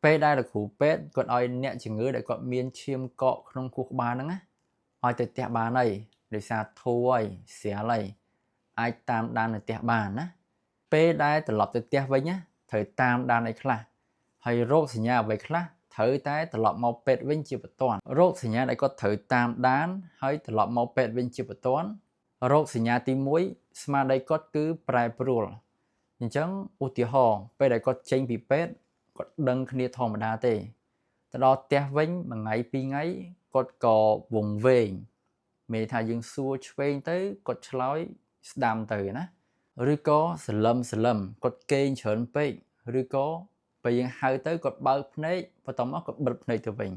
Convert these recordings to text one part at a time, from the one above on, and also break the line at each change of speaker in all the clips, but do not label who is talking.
ពេលដែលលោកគ្រូពេទ្យគាត់ឲ្យអ្នកជំងឺដែលគាត់មានឈាមកកក្នុងខួរក្បាលហ្នឹងណាឲ្យទៅផ្ទះបានហើយដោយសារធូរហើយស្រាលហើយអាចតាមដាននៅផ្ទះបានណាពេលដែលត្រឡប់ទៅផ្ទះវិញណាត្រូវតាមដានឲ្យខ្លះហើយរោគសញ្ញាអ្វីខ្លះត្រូវតែត្រឡប់មកពេទ្យវិញជាបន្ទាន់រោគសញ្ញាដែលគាត់ត្រូវតាមដានហើយត្រឡប់មកពេទ្យវិញជាបន្ទាន់រោគសញ្ញាទី1ស្មារតីគាត់គឺប្រែប្រួលអញ្ចឹងឧទាហរណ៍ពេលដែលគាត់ចេញពីពេទ្យគាត់ដឹងគ្នាធម្មតាទេទៅដល់ផ្ទះវិញមួយថ្ងៃពីរថ្ងៃគាត់ក៏វង្វេងមេថាយើងសួរឆ្វេងទៅគាត់ឆ្លើយស្ដាំទៅណាឬក៏សលឹមគាត់គេងច្រើនពេកឬក៏ពេលយើងហៅទៅគាត់បើកភ្នែកបន្ទាប់មកគាត់បិទភ្នែកទៅវិញ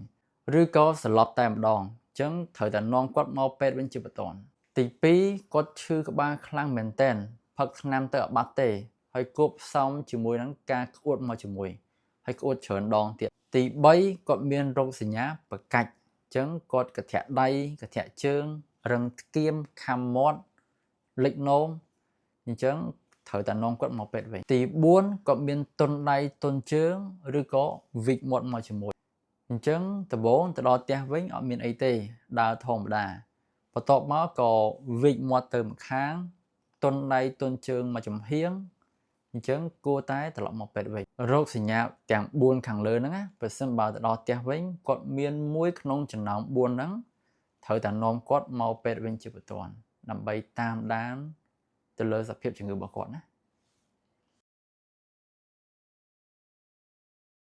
ឬក៏ស្លាប់តែម្ដងអញ្ចឹងត្រូវតែនាំគាត់មកពេទ្យវិញជាបន្ទាន់ទី2គាត់ឈឺក្បាលខ្លាំងមែនទែនផឹកថ្នាំទៅអត់បាត់ទេហើយគប់ផ្សំជាមួយនឹងការក្អួតមកជាមួយហើយក្អួតច្រើនដងទៀតទី3គាត់មានរោគសញ្ញាប្រកាច់អញ្ចឹងគាត់កធាក់ដៃកធាក់ជើងរឹងថ្គាមខាំមាត់លិចនោមអញ្ចឹងត្រូវតែនាំគាត់មកពេទ្យវិញទី4គាត់មានទុនដៃទុនជើងឬក៏វិកមាត់មកជាមួយអញ្ចឹងដំបូងទៅដល់ផ្ទះវិញអត់មានអីទេដើរធម្មតាបន្ទាប់មកក៏វិកមាត់ទៅម្ខាងទុនដៃទុនជើងមកចំហៀងអញ្ចឹងគួរតែត្រឡប់មកពេទ្យវិញរោគសញ្ញាទាំង4ខាងលើហ្នឹងណាបើសិនបើទៅដល់ផ្ទះវិញគាត់មានមួយក្នុងចំណោម4ហ្នឹងត្រូវតែនាំគាត់មកពេទ្យវិញជាបន្ទាន់ដើម្បីតាមដានទៅលើសភាពជំងឺរបស់គាត់ណា